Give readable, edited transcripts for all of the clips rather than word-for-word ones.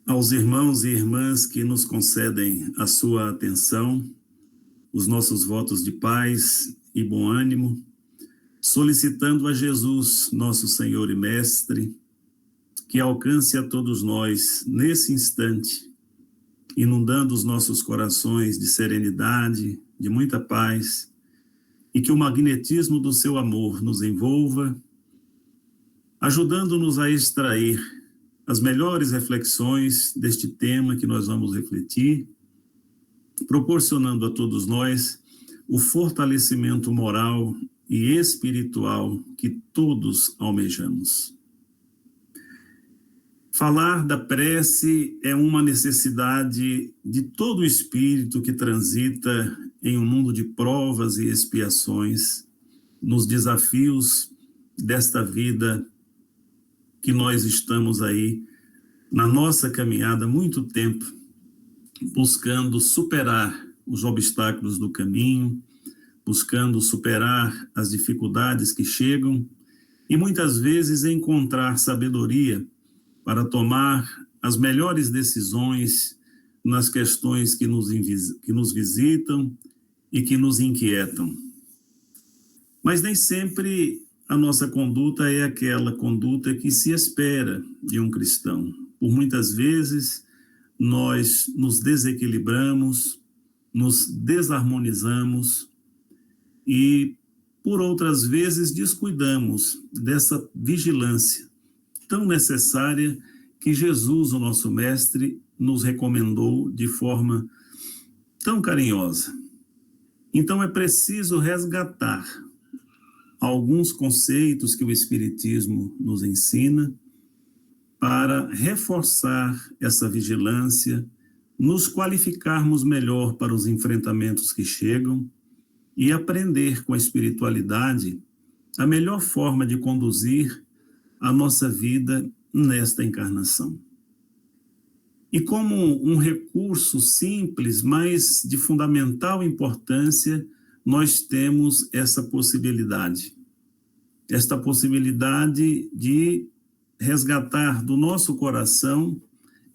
Aos irmãos e irmãs que nos concedem a sua atenção, os nossos votos de paz e bom ânimo, solicitando a Jesus, nosso Senhor e Mestre, que alcance a todos nós nesse instante, inundando os nossos corações de serenidade, de muita paz, e que o magnetismo do seu amor nos envolva, ajudando-nos a extrair as melhores reflexões deste tema que nós vamos refletir, proporcionando a todos nós o fortalecimento moral e espiritual que todos almejamos. Falar da prece é uma necessidade de todo o espírito que transita em um mundo de provas e expiações, nos desafios desta vida que nós estamos aí na nossa caminhada há muito tempo, buscando superar os obstáculos do caminho, buscando superar as dificuldades que chegam e muitas vezes encontrar sabedoria para tomar as melhores decisões nas questões que nos visitam e que nos inquietam. Mas nem sempre a nossa conduta é aquela conduta que se espera de um cristão. Por muitas vezes, nós nos desequilibramos, nos desarmonizamos e, por outras vezes, descuidamos dessa vigilância tão necessária que Jesus, o nosso Mestre, nos recomendou de forma tão carinhosa. Então, é preciso resgatar alguns conceitos que o Espiritismo nos ensina para reforçar essa vigilância, nos qualificarmos melhor para os enfrentamentos que chegam e aprender com a espiritualidade a melhor forma de conduzir a nossa vida nesta encarnação. E como um recurso simples, mas de fundamental importância, nós temos esta possibilidade de resgatar do nosso coração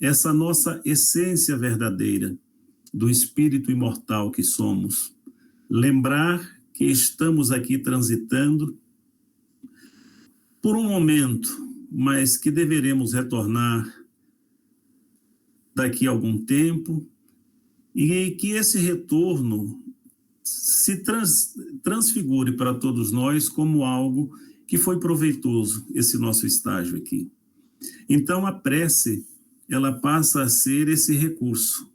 essa nossa essência verdadeira, do espírito imortal que somos. Lembrar que estamos aqui transitando por um momento, mas que deveremos retornar daqui a algum tempo, e que esse retorno se transfigure para todos nós como algo que foi proveitoso, esse nosso estágio aqui. Então, a prece, ela passa a ser esse recurso,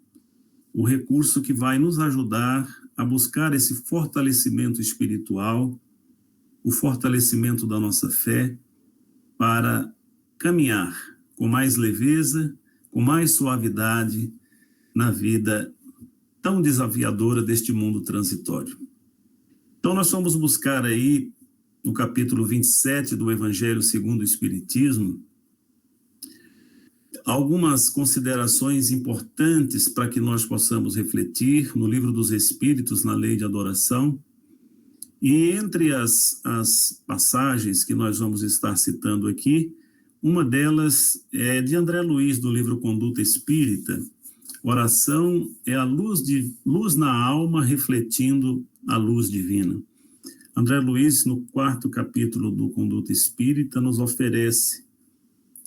o recurso que vai nos ajudar a buscar esse fortalecimento espiritual, o fortalecimento da nossa fé, para caminhar com mais leveza, com mais suavidade na vida tão desafiadora deste mundo transitório. Então, nós vamos buscar aí, no capítulo 27 do Evangelho segundo o Espiritismo, algumas considerações importantes para que nós possamos refletir no Livro dos Espíritos, na Lei de Adoração. E entre as passagens que nós vamos estar citando aqui, uma delas é de André Luiz, do livro Conduta Espírita. Oração é a luz na alma refletindo a luz divina. André Luiz, no 4º capítulo do Conduta Espírita, nos oferece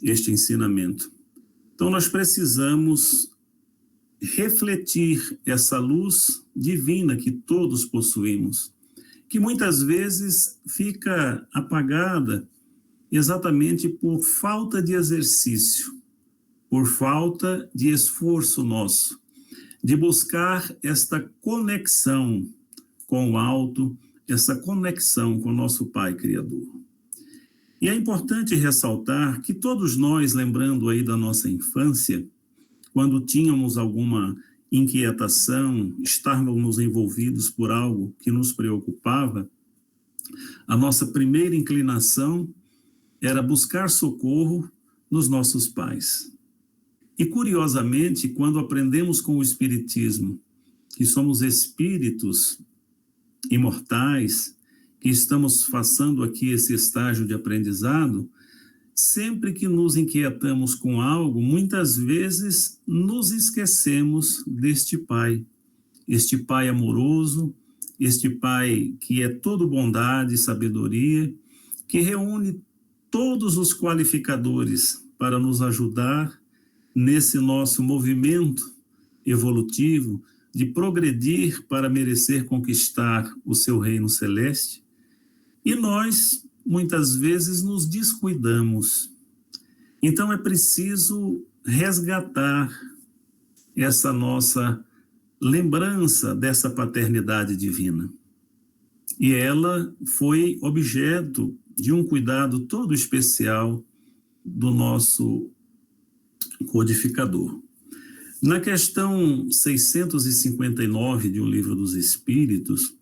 este ensinamento. Então, nós precisamos refletir essa luz divina que todos possuímos, que muitas vezes fica apagada exatamente por falta de exercício, por falta de esforço nosso, de buscar esta conexão com o alto, essa conexão com o nosso Pai Criador. E é importante ressaltar que todos nós, lembrando aí da nossa infância, quando tínhamos alguma inquietação, estávamos envolvidos por algo que nos preocupava, a nossa primeira inclinação era buscar socorro nos nossos pais. E, curiosamente, quando aprendemos com o Espiritismo que somos espíritos imortais, que estamos passando aqui esse estágio de aprendizado, sempre que nos inquietamos com algo, muitas vezes nos esquecemos deste Pai. Este Pai amoroso, este Pai que é todo bondade e sabedoria, que reúne todos os qualificadores para nos ajudar nesse nosso movimento evolutivo de progredir para merecer conquistar o seu reino celeste. E nós, muitas vezes, nos descuidamos. Então é preciso resgatar essa nossa lembrança dessa paternidade divina. E ela foi objeto de um cuidado todo especial do nosso codificador. Na questão 659 de O Livro dos Espíritos,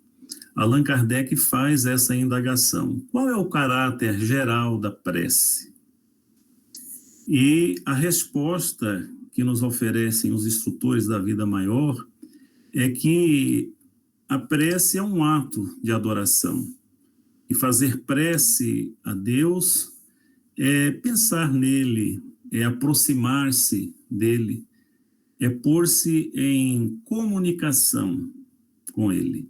Allan Kardec faz essa indagação. Qual é o caráter geral da prece? E a resposta que nos oferecem os instrutores da vida maior é que a prece é um ato de adoração. E fazer prece a Deus é pensar nele, é aproximar-se dele, é pôr-se em comunicação com ele.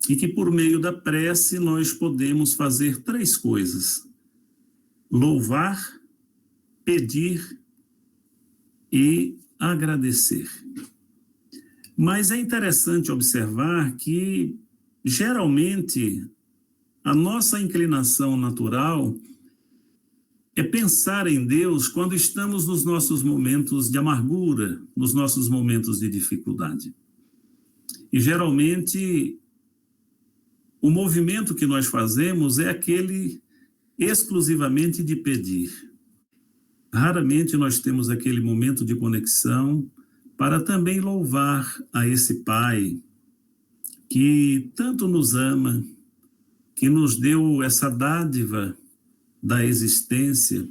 E que por meio da prece nós podemos fazer 3 coisas: louvar, pedir e agradecer. Mas é interessante observar que, geralmente, a nossa inclinação natural é pensar em Deus quando estamos nos nossos momentos de amargura, nos nossos momentos de dificuldade. E, geralmente, o movimento que nós fazemos é aquele exclusivamente de pedir. Raramente nós temos aquele momento de conexão para também louvar a esse Pai que tanto nos ama, que nos deu essa dádiva da existência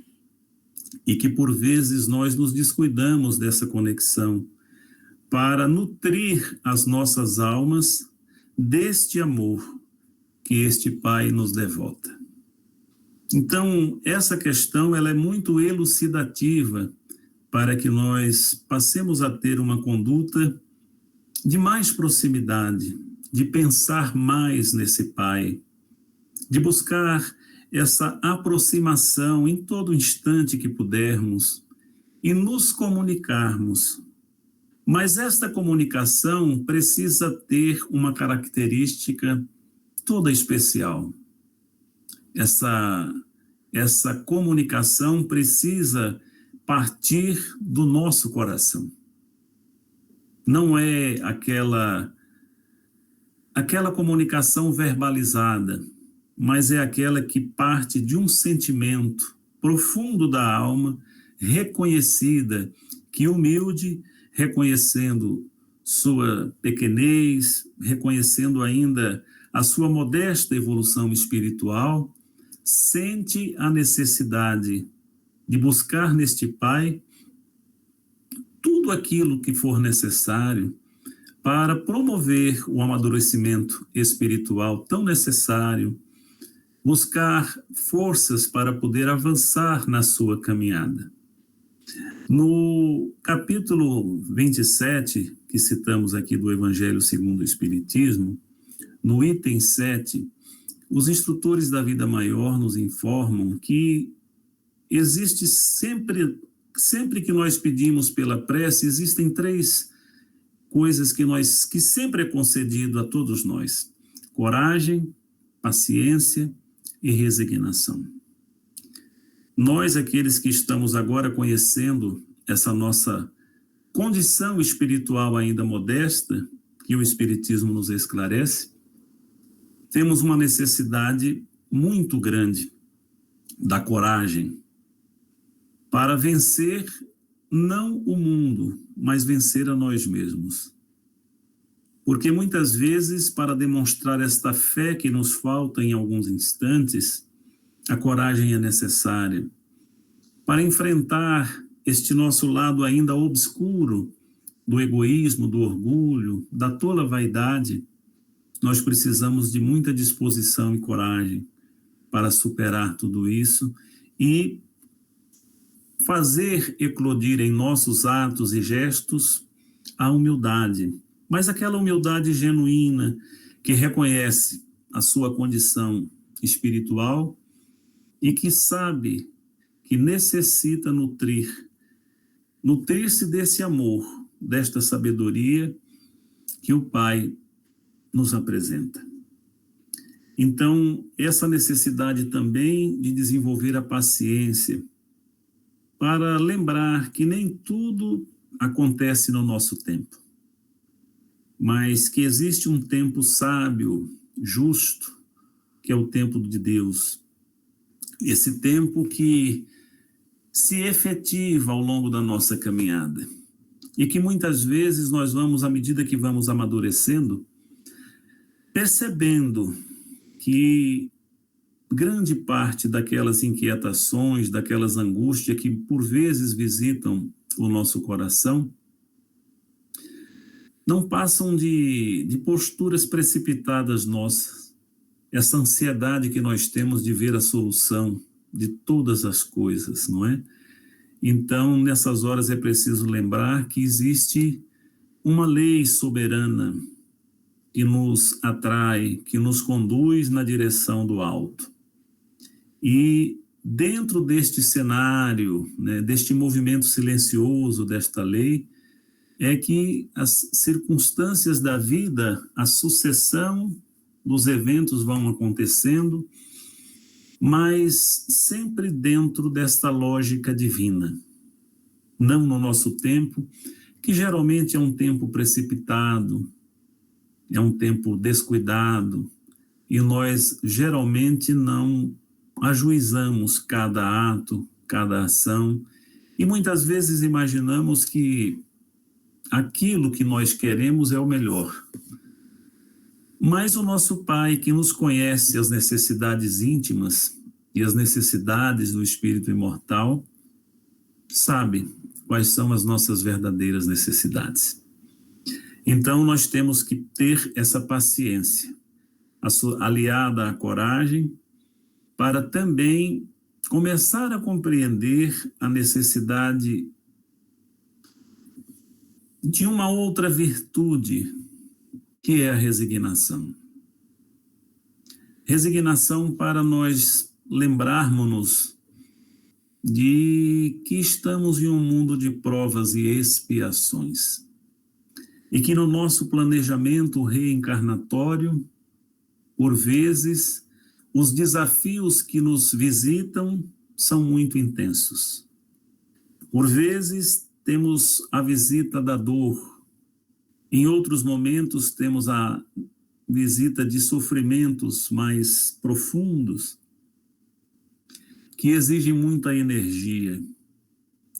e que por vezes nós nos descuidamos dessa conexão para nutrir as nossas almas deste amor que este Pai nos devota. Então, essa questão ela é muito elucidativa para que nós passemos a ter uma conduta de mais proximidade, de pensar mais nesse Pai, de buscar essa aproximação em todo instante que pudermos e nos comunicarmos. Mas esta comunicação precisa ter uma característica toda especial. Essa comunicação precisa partir do nosso coração. Não é aquela comunicação verbalizada, mas é aquela que parte de um sentimento profundo da alma, reconhecida, que humilde, reconhecendo sua pequenez, reconhecendo ainda a sua modesta evolução espiritual, sente a necessidade de buscar neste Pai tudo aquilo que for necessário para promover o amadurecimento espiritual tão necessário, buscar forças para poder avançar na sua caminhada. No capítulo 27, que citamos aqui do Evangelho segundo o Espiritismo, no item 7, os instrutores da vida maior nos informam que existe sempre que nós pedimos pela prece, existem 3 coisas que sempre é concedido a todos nós: coragem, paciência e resignação. Nós, aqueles que estamos agora conhecendo essa nossa condição espiritual ainda modesta, que o Espiritismo nos esclarece, temos uma necessidade muito grande da coragem para vencer não o mundo, mas vencer a nós mesmos. Porque muitas vezes, para demonstrar esta fé que nos falta em alguns instantes, a coragem é necessária. Para enfrentar este nosso lado ainda obscuro do egoísmo, do orgulho, da tola vaidade, nós precisamos de muita disposição e coragem para superar tudo isso e fazer eclodir em nossos atos e gestos a humildade, mas aquela humildade genuína que reconhece a sua condição espiritual e que sabe que necessita nutrir-se desse amor, desta sabedoria que o Pai nos apresenta. Então, essa necessidade também de desenvolver a paciência, para lembrar que nem tudo acontece no nosso tempo, mas que existe um tempo sábio, justo, que é o tempo de Deus. Esse tempo que se efetiva ao longo da nossa caminhada e que muitas vezes nós vamos, à medida que vamos amadurecendo, percebendo que grande parte daquelas inquietações, daquelas angústias que por vezes visitam o nosso coração, não passam de posturas precipitadas nossas. Essa ansiedade que nós temos de ver a solução de todas as coisas, não é? Então, nessas horas é preciso lembrar que existe uma lei soberana que nos atrai, que nos conduz na direção do alto. E dentro deste cenário, né, deste movimento silencioso desta lei, é que as circunstâncias da vida, a sucessão dos eventos vão acontecendo, mas sempre dentro desta lógica divina. Não no nosso tempo, que geralmente é um tempo precipitado, é um tempo descuidado, e nós geralmente não ajuizamos cada ato, cada ação, e muitas vezes imaginamos que aquilo que nós queremos é o melhor. Mas o nosso Pai, que nos conhece as necessidades íntimas e as necessidades do espírito imortal, sabe quais são as nossas verdadeiras necessidades. Então, nós temos que ter essa paciência, aliada à coragem, para também começar a compreender a necessidade de uma outra virtude, que é a resignação. Resignação para nós lembrarmos-nos de que estamos em um mundo de provas e expiações, e que no nosso planejamento reencarnatório, por vezes, os desafios que nos visitam são muito intensos. Por vezes, temos a visita da dor. Em outros momentos, temos a visita de sofrimentos mais profundos, que exigem muita energia,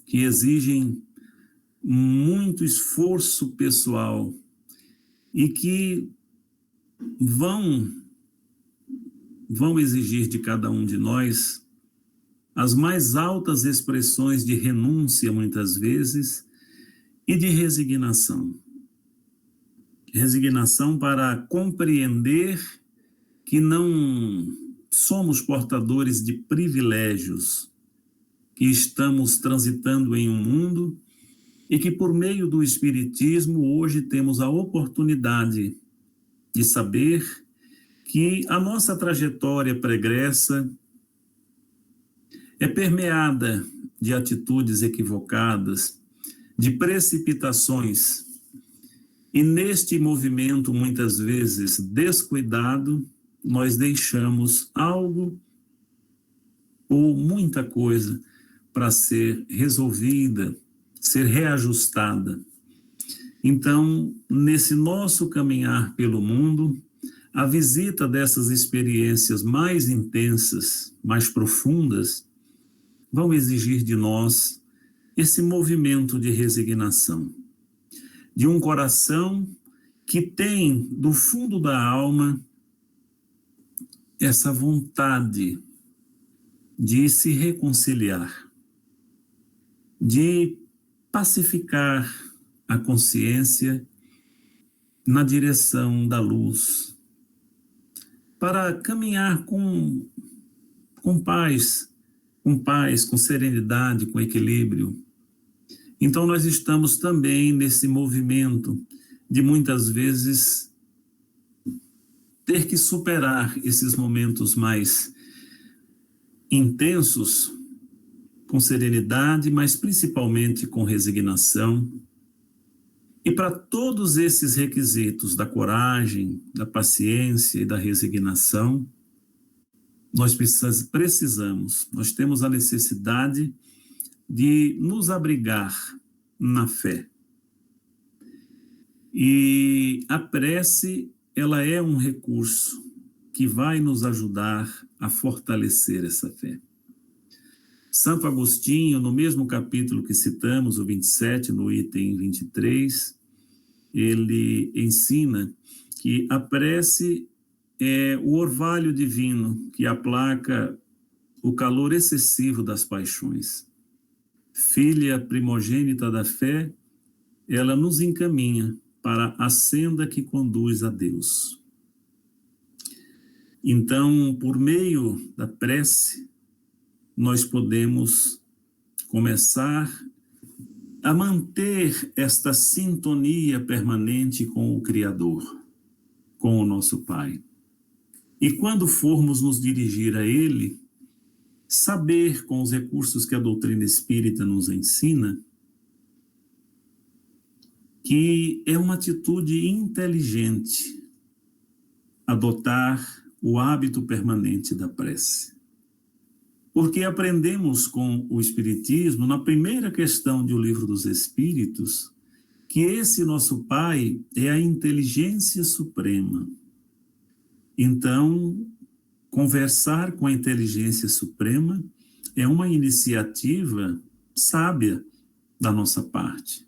que exigem muito esforço pessoal e que vão exigir de cada um de nós as mais altas expressões de renúncia, muitas vezes, e de resignação. Resignação para compreender que não somos portadores de privilégios, que estamos transitando em um mundo e que, por meio do Espiritismo, hoje temos a oportunidade de saber que a nossa trajetória pregressa é permeada de atitudes equivocadas, de precipitações, e neste movimento, muitas vezes descuidado, nós deixamos algo ou muita coisa para ser resolvida, ser reajustada. Então, nesse nosso caminhar pelo mundo, a visita dessas experiências mais intensas, mais profundas, vão exigir de nós esse movimento de resignação, de um coração que tem, do fundo da alma, essa vontade de se reconciliar, de pacificar a consciência na direção da luz, para caminhar com paz com paz, com serenidade, com equilíbrio. Então, nós estamos também nesse movimento de muitas vezes ter que superar esses momentos mais intensos com serenidade, mas principalmente com resignação. E para todos esses requisitos da coragem, da paciência e da resignação, nós precisamos, nós temos a necessidade de nos abrigar na fé. E a prece, ela é um recurso que vai nos ajudar a fortalecer essa fé. Santo Agostinho, no mesmo capítulo que citamos, o 27, no item 23, ele ensina que a prece é o orvalho divino que aplaca o calor excessivo das paixões. Filha primogênita da fé, ela nos encaminha para a senda que conduz a Deus. Então, por meio da prece, nós podemos começar a manter esta sintonia permanente com o Criador, com o nosso Pai. E quando formos nos dirigir a Ele, saber com os recursos que a doutrina espírita nos ensina, que é uma atitude inteligente adotar o hábito permanente da prece. Porque aprendemos com o Espiritismo, na primeira questão do Livro dos Espíritos, que esse nosso Pai é a inteligência suprema. Então, conversar com a inteligência suprema é uma iniciativa sábia da nossa parte,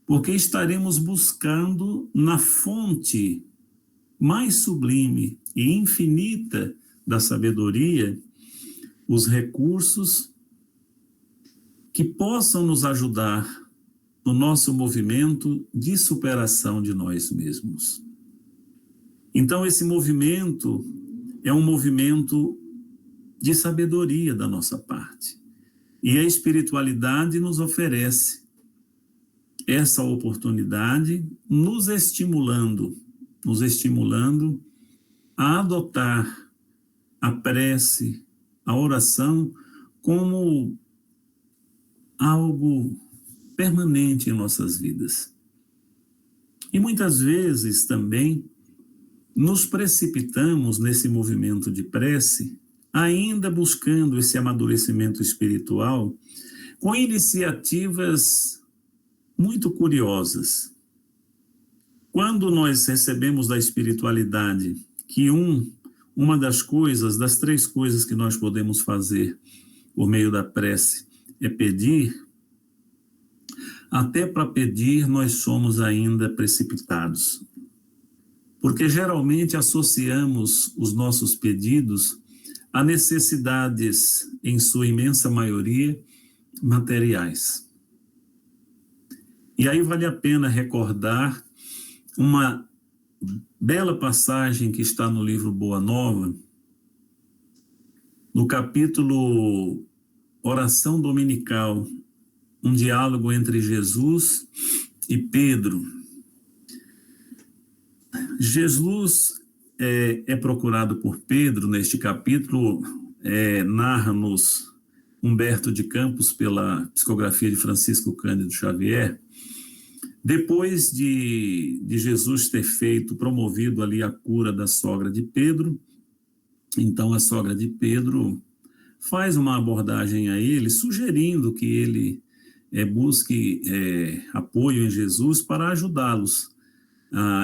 porque estaremos buscando na fonte mais sublime e infinita da sabedoria os recursos que possam nos ajudar no nosso movimento de superação de nós mesmos. Então, esse movimento é um movimento de sabedoria da nossa parte. E a espiritualidade nos oferece essa oportunidade, nos estimulando a adotar a prece, a oração, como algo permanente em nossas vidas. E muitas vezes também nos precipitamos nesse movimento de prece, ainda buscando esse amadurecimento espiritual, com iniciativas muito curiosas. Quando nós recebemos da espiritualidade que uma das coisas, das 3 coisas que nós podemos fazer por meio da prece é pedir, até para pedir nós somos ainda precipitados. Porque geralmente associamos os nossos pedidos a necessidades, em sua imensa maioria, materiais. E aí vale a pena recordar uma bela passagem que está no livro Boa Nova, no capítulo Oração Dominical, um diálogo entre Jesus e Pedro. Jesus é procurado por Pedro neste capítulo, narra-nos Humberto de Campos pela psicografia de Francisco Cândido Xavier. Depois de Jesus ter promovido ali a cura da sogra de Pedro, então a sogra de Pedro faz uma abordagem a ele, sugerindo que ele busque apoio em Jesus para ajudá-los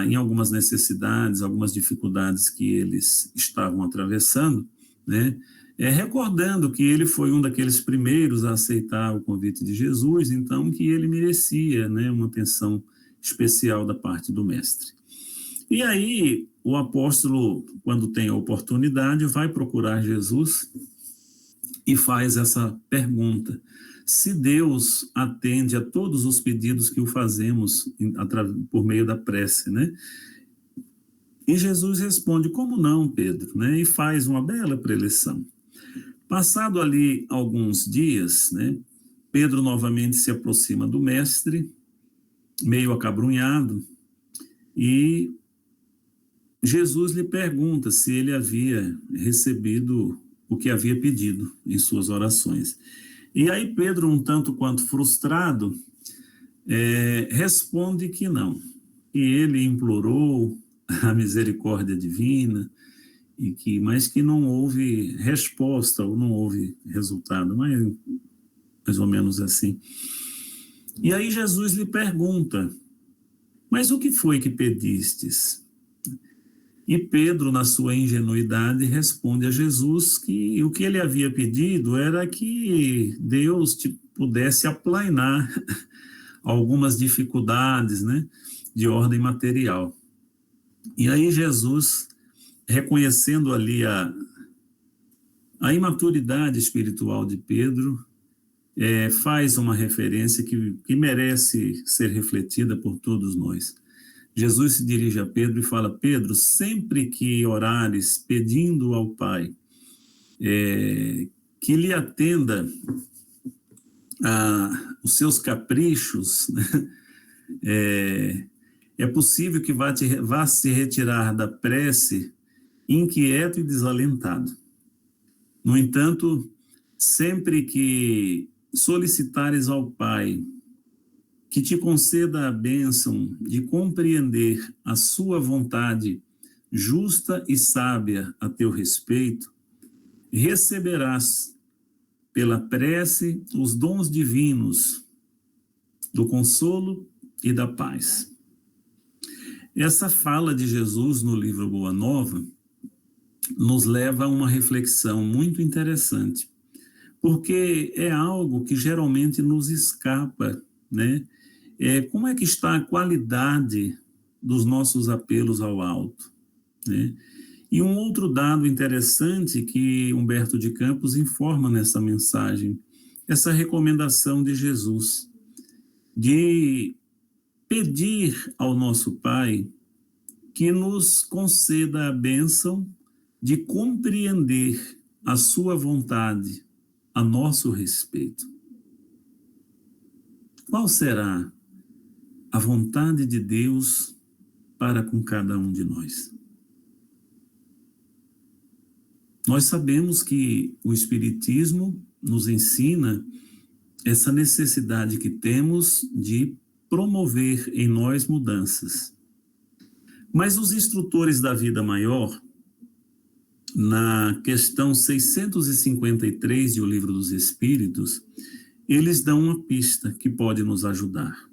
em algumas necessidades, algumas dificuldades que eles estavam atravessando, né? Recordando que ele foi um daqueles primeiros a aceitar o convite de Jesus, então que ele merecia, né, uma atenção especial da parte do mestre. E aí o apóstolo, quando tem a oportunidade, vai procurar Jesus e faz essa pergunta: se Deus atende a todos os pedidos que o fazemos por meio da prece, né? E Jesus responde: como não, Pedro? Né? E faz uma bela preleção. Passado ali alguns dias, né, Pedro novamente se aproxima do mestre, meio acabrunhado, e Jesus lhe pergunta se ele havia recebido o que havia pedido em suas orações. E aí Pedro, um tanto quanto frustrado, responde que não, que ele implorou a misericórdia divina, mas que não houve resposta ou não houve resultado, mais ou menos assim. E aí Jesus lhe pergunta, mas o que foi que pedistes? E Pedro, na sua ingenuidade, responde a Jesus que o que ele havia pedido era que Deus pudesse aplainar algumas dificuldades, né, de ordem material. E aí Jesus, reconhecendo ali a imaturidade espiritual de Pedro, faz uma referência que merece ser refletida por todos nós. Jesus se dirige a Pedro e fala: Pedro, sempre que orares pedindo ao Pai que lhe atenda os seus caprichos, né? É possível que vá se retirar da prece inquieto e desalentado. No entanto, sempre que solicitares ao Pai que te conceda a bênção de compreender a sua vontade justa e sábia a teu respeito, receberás pela prece os dons divinos do consolo e da paz. Essa fala de Jesus no livro Boa Nova nos leva a uma reflexão muito interessante, porque é algo que geralmente nos escapa, né? Como é que está a qualidade dos nossos apelos ao alto, né? E um outro dado interessante que Humberto de Campos informa nessa mensagem, essa recomendação de Jesus, de pedir ao nosso Pai que nos conceda a bênção de compreender a sua vontade a nosso respeito. Qual será a vontade de Deus para com cada um de nós? Nós sabemos que o Espiritismo nos ensina essa necessidade que temos de promover em nós mudanças. Mas os instrutores da vida maior, na questão 653 de O Livro dos Espíritos, eles dão uma pista que pode nos ajudar.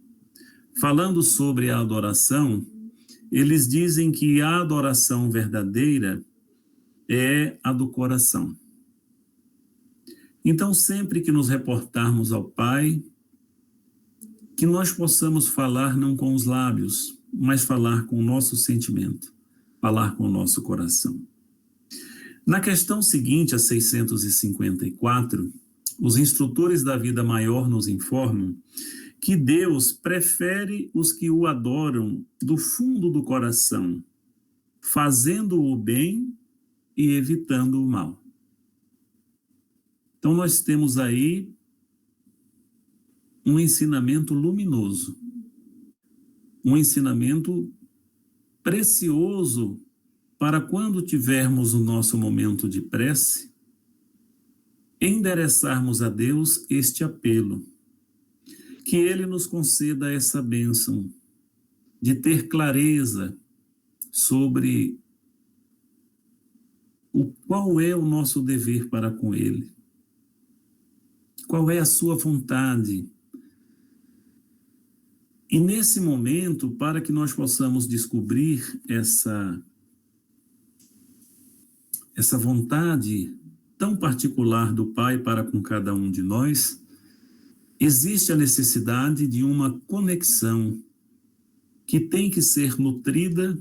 Falando sobre a adoração, eles dizem que a adoração verdadeira é a do coração. Então, sempre que nos reportarmos ao Pai, que nós possamos falar não com os lábios, mas falar com o nosso sentimento, falar com o nosso coração. Na questão seguinte, a 654, os instrutores da vida maior nos informam que Deus prefere os que o adoram do fundo do coração, fazendo o bem e evitando o mal. Então, nós temos aí um ensinamento luminoso, um ensinamento precioso para quando tivermos o nosso momento de prece, endereçarmos a Deus este apelo, que Ele nos conceda essa bênção de ter clareza sobre qual é o nosso dever para com Ele, qual é a sua vontade. E nesse momento, para que nós possamos descobrir essa vontade tão particular do Pai para com cada um de nós, existe a necessidade de uma conexão que tem que ser nutrida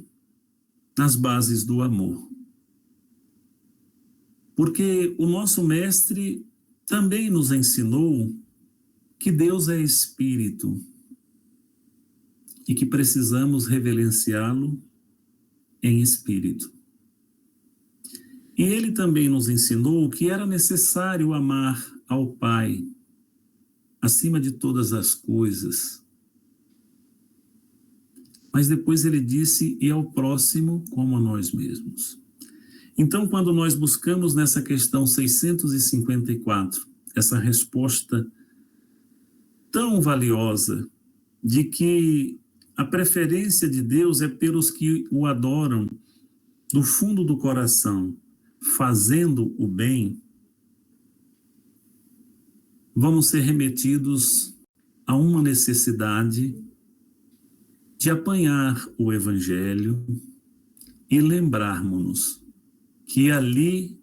nas bases do amor. Porque o nosso mestre também nos ensinou que Deus é Espírito e que precisamos reverenciá-lo em espírito. E ele também nos ensinou que era necessário amar ao Pai acima de todas as coisas. Mas depois ele disse, e ao próximo como a nós mesmos. Então, quando nós buscamos nessa questão 654, essa resposta tão valiosa de que a preferência de Deus é pelos que o adoram do fundo do coração, fazendo o bem, vamos ser remetidos a uma necessidade de apanhar o Evangelho e lembrarmos-nos que ali,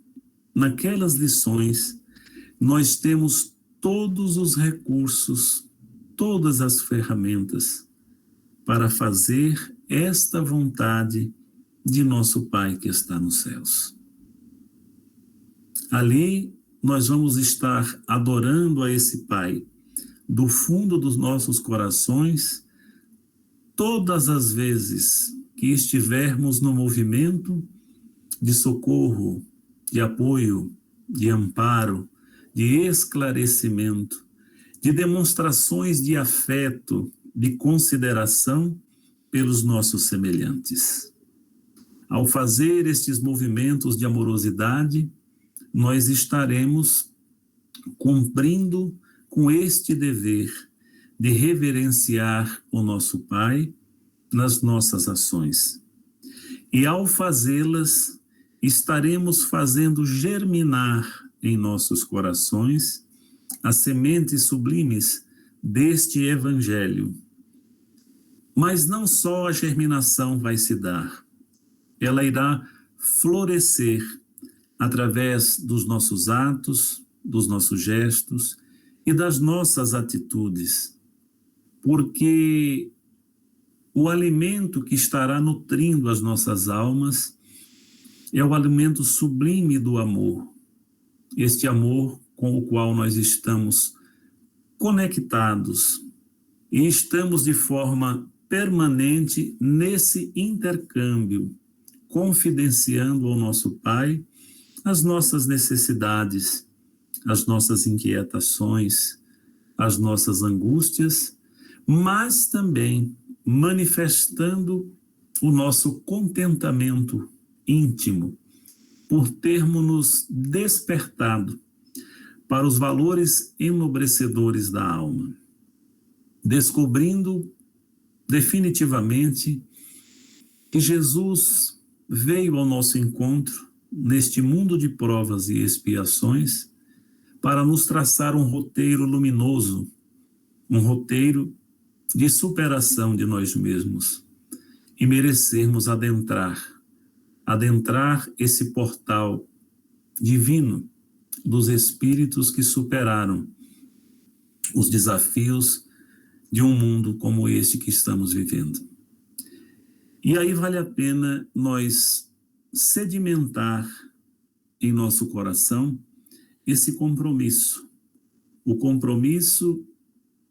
naquelas lições, nós temos todos os recursos, todas as ferramentas para fazer esta vontade de nosso Pai que está nos céus. Ali nós vamos estar adorando a esse Pai do fundo dos nossos corações todas as vezes que estivermos no movimento de socorro, de apoio, de amparo, de esclarecimento, de demonstrações de afeto, de consideração pelos nossos semelhantes. Ao fazer estes movimentos de amorosidade, nós estaremos cumprindo com este dever de reverenciar o nosso Pai nas nossas ações. E ao fazê-las, estaremos fazendo germinar em nossos corações as sementes sublimes deste Evangelho. Mas não só a germinação vai se dar, ela irá florescer através dos nossos atos, dos nossos gestos e das nossas atitudes, porque o alimento que estará nutrindo as nossas almas é o alimento sublime do amor, este amor com o qual nós estamos conectados e estamos de forma permanente nesse intercâmbio, confidenciando ao nosso Pai as nossas necessidades, as nossas inquietações, as nossas angústias, mas também manifestando o nosso contentamento íntimo por termos nos despertado para os valores enobrecedores da alma, descobrindo definitivamente que Jesus veio ao nosso encontro neste mundo de provas e expiações para nos traçar um roteiro luminoso, um roteiro de superação de nós mesmos e merecermos adentrar esse portal divino dos espíritos que superaram os desafios de um mundo como este que estamos vivendo. E aí vale a pena nós sedimentar em nosso coração esse compromisso, o compromisso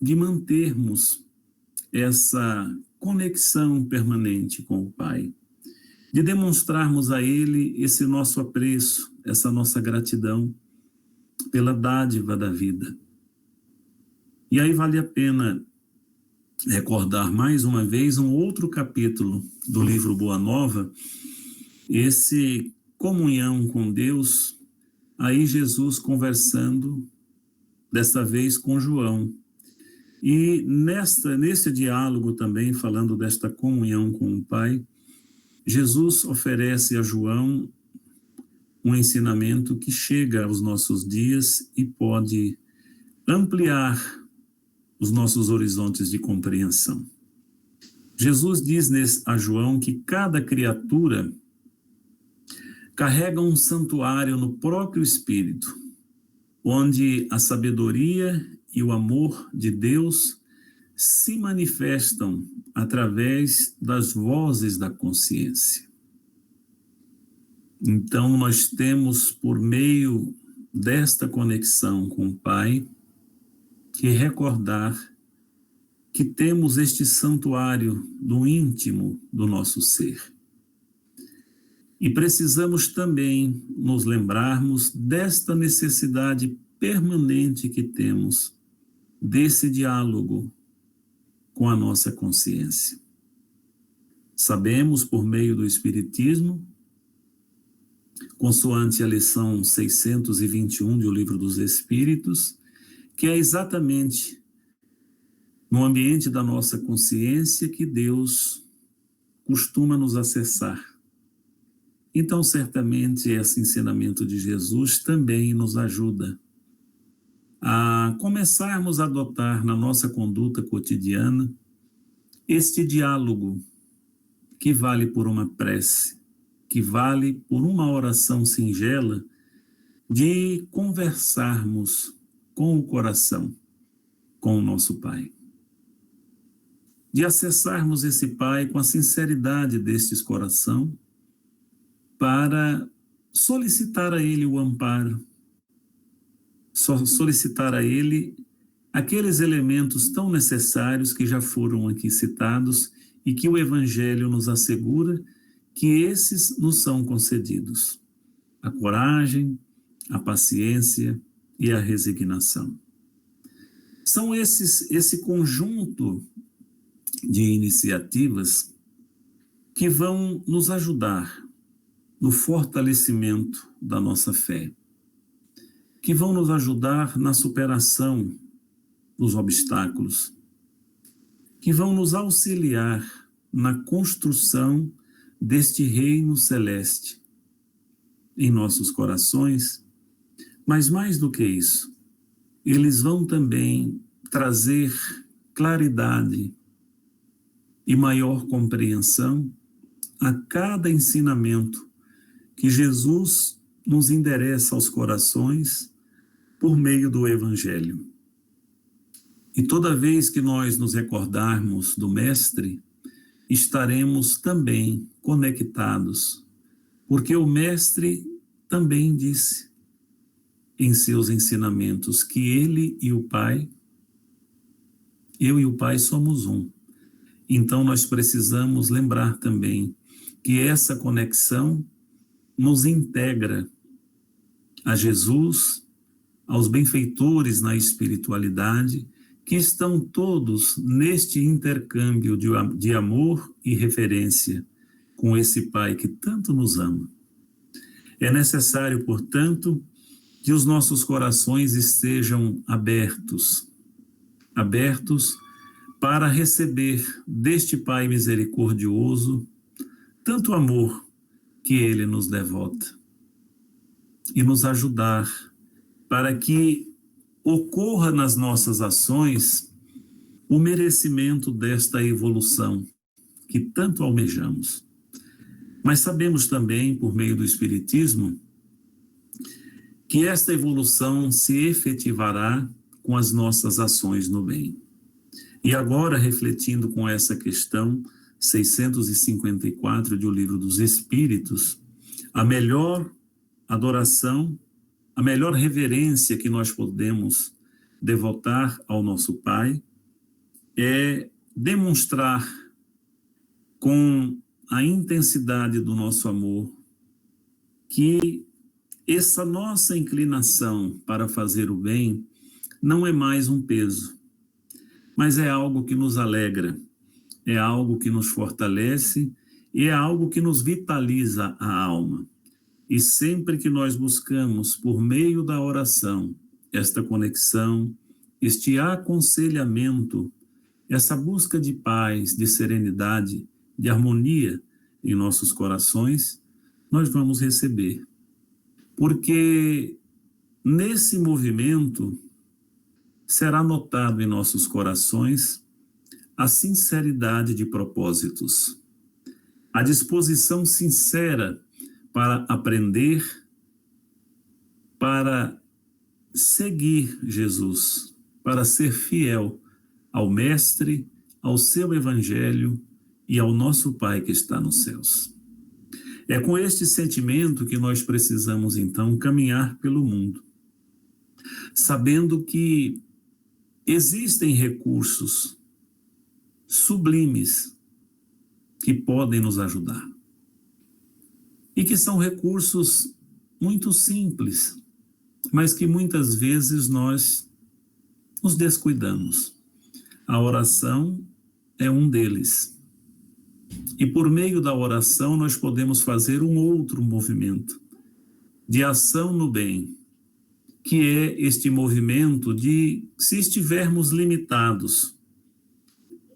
de mantermos essa conexão permanente com o Pai, de demonstrarmos a Ele esse nosso apreço, essa nossa gratidão pela dádiva da vida. E aí vale a pena recordar mais uma vez um outro capítulo do livro Boa Nova, esse comunhão com Deus, aí Jesus conversando, desta vez com João. E nesse diálogo também, falando desta comunhão com o Pai, Jesus oferece a João um ensinamento que chega aos nossos dias e pode ampliar os nossos horizontes de compreensão. Jesus diz a João que cada criatura carrega um santuário no próprio espírito, onde a sabedoria e o amor de Deus se manifestam através das vozes da consciência. Então, nós temos, por meio desta conexão com o Pai, que recordar que temos este santuário do íntimo do nosso ser. E precisamos também nos lembrarmos desta necessidade permanente que temos desse diálogo com a nossa consciência. Sabemos, por meio do Espiritismo, consoante a lição 621 do Livro dos Espíritos, que é exatamente no ambiente da nossa consciência que Deus costuma nos acessar. Então, certamente, esse ensinamento de Jesus também nos ajuda a começarmos a adotar na nossa conduta cotidiana este diálogo que vale por uma prece, que vale por uma oração singela de conversarmos com o coração, com o nosso Pai. De acessarmos esse Pai com a sinceridade destes coração para solicitar a Ele o amparo, solicitar a Ele aqueles elementos tão necessários que já foram aqui citados e que o Evangelho nos assegura que esses nos são concedidos: a coragem, a paciência e a resignação. São esse conjunto de iniciativas que vão nos ajudar no fortalecimento da nossa fé, que vão nos ajudar na superação dos obstáculos, que vão nos auxiliar na construção deste reino celeste em nossos corações, mas mais do que isso, eles vão também trazer claridade e maior compreensão a cada ensinamento que Jesus nos endereça aos corações por meio do Evangelho. E toda vez que nós nos recordarmos do Mestre, estaremos também conectados, porque o Mestre também disse em seus ensinamentos que ele e o Pai, eu e o Pai somos um. Então nós precisamos lembrar também que essa conexão nos integra a Jesus, aos benfeitores na espiritualidade, que estão todos neste intercâmbio de amor e referência com esse Pai que tanto nos ama. É necessário, portanto, que os nossos corações estejam abertos para receber deste Pai misericordioso tanto amor que Ele nos devota e nos ajudar para que ocorra nas nossas ações o merecimento desta evolução que tanto almejamos. Mas sabemos também, por meio do Espiritismo, que esta evolução se efetivará com as nossas ações no bem. E agora, refletindo com essa questão 654 do Livro dos Espíritos, a melhor adoração, a melhor reverência que nós podemos devotar ao nosso Pai é demonstrar com a intensidade do nosso amor que essa nossa inclinação para fazer o bem não é mais um peso, mas é algo que nos alegra, é algo que nos fortalece e é algo que nos vitaliza a alma. E sempre que nós buscamos, por meio da oração, esta conexão, este aconselhamento, essa busca de paz, de serenidade, de harmonia em nossos corações, nós vamos receber. Porque nesse movimento será notado em nossos corações a sinceridade de propósitos, a disposição sincera para aprender, para seguir Jesus, para ser fiel ao Mestre, ao seu Evangelho e ao nosso Pai que está nos céus. É com este sentimento que nós precisamos, então, caminhar pelo mundo, sabendo que existem recursos sublimes que podem nos ajudar. e que são recursos muito simples, mas que muitas vezes nós nos descuidamos. A oração é um deles. E por meio da oração nós podemos fazer um outro movimento de ação no bem, que é este movimento de, se estivermos limitados,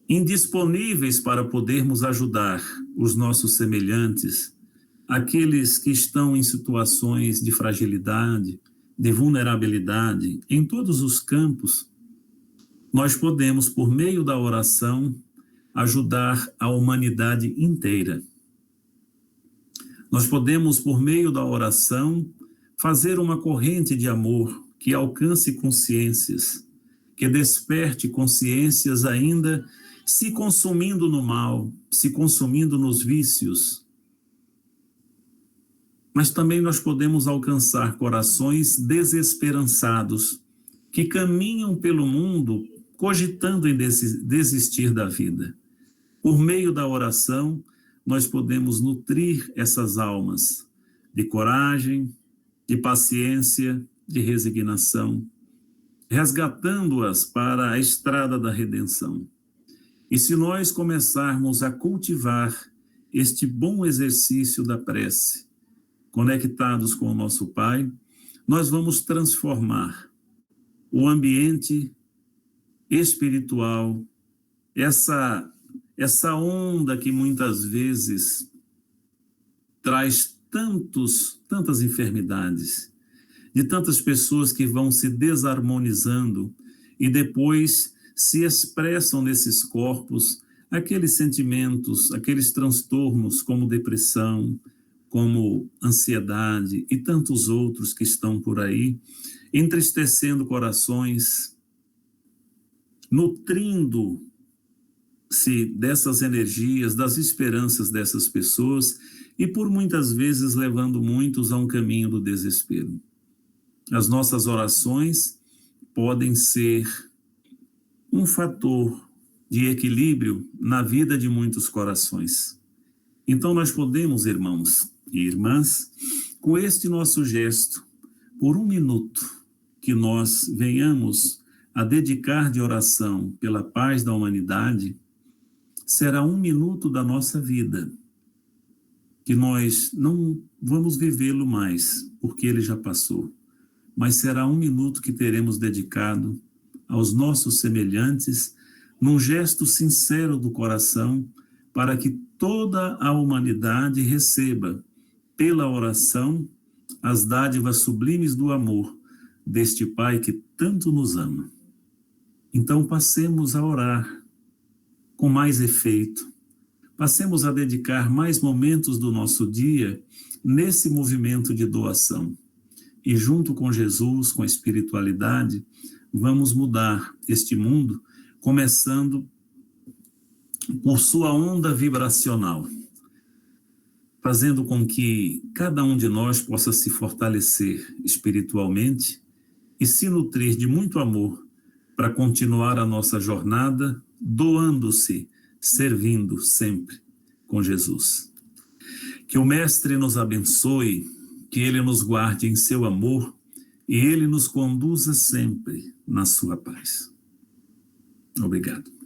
indisponíveis para podermos ajudar os nossos semelhantes, aqueles que estão em situações de fragilidade, de vulnerabilidade, em todos os campos, nós podemos, por meio da oração, ajudar a humanidade inteira. Nós podemos, por meio da oração, fazer uma corrente de amor que alcance consciências, que desperte consciências ainda se consumindo no mal, se consumindo nos vícios. Mas também nós podemos alcançar corações desesperançados, que caminham pelo mundo cogitando em desistir da vida. Por meio da oração, nós podemos nutrir essas almas de coragem, de paciência, de resignação, resgatando-as para a estrada da redenção. E se nós começarmos a cultivar este bom exercício da prece, conectados com o nosso Pai, nós vamos transformar o ambiente espiritual, essa onda que muitas vezes traz tantas enfermidades, de tantas pessoas que vão se desarmonizando e depois se expressam nesses corpos aqueles sentimentos, aqueles transtornos como depressão, como ansiedade e tantos outros que estão por aí, entristecendo corações, nutrindo-se dessas energias, das esperanças dessas pessoas e por muitas vezes levando muitos a um caminho do desespero. As nossas orações podem ser um fator de equilíbrio na vida de muitos corações. Então nós podemos, irmãos e irmãs, com este nosso gesto, por 1 minuto, que nós venhamos a dedicar de oração pela paz da humanidade, será 1 minuto da nossa vida, que nós não vamos vivê-lo mais, porque ele já passou, mas será 1 minuto que teremos dedicado aos nossos semelhantes, num gesto sincero do coração, para que toda a humanidade receba, pela oração, as dádivas sublimes do amor deste Pai que tanto nos ama. Então passemos a orar com mais efeito, passemos a dedicar mais momentos do nosso dia nesse movimento de doação. E junto com Jesus, com a espiritualidade, vamos mudar este mundo, começando por sua onda vibracional, fazendo com que cada um de nós possa se fortalecer espiritualmente e se nutrir de muito amor para continuar a nossa jornada, doando-se, servindo sempre com Jesus. Que o Mestre nos abençoe, que Ele nos guarde em seu amor e Ele nos conduza sempre na sua paz. Obrigado.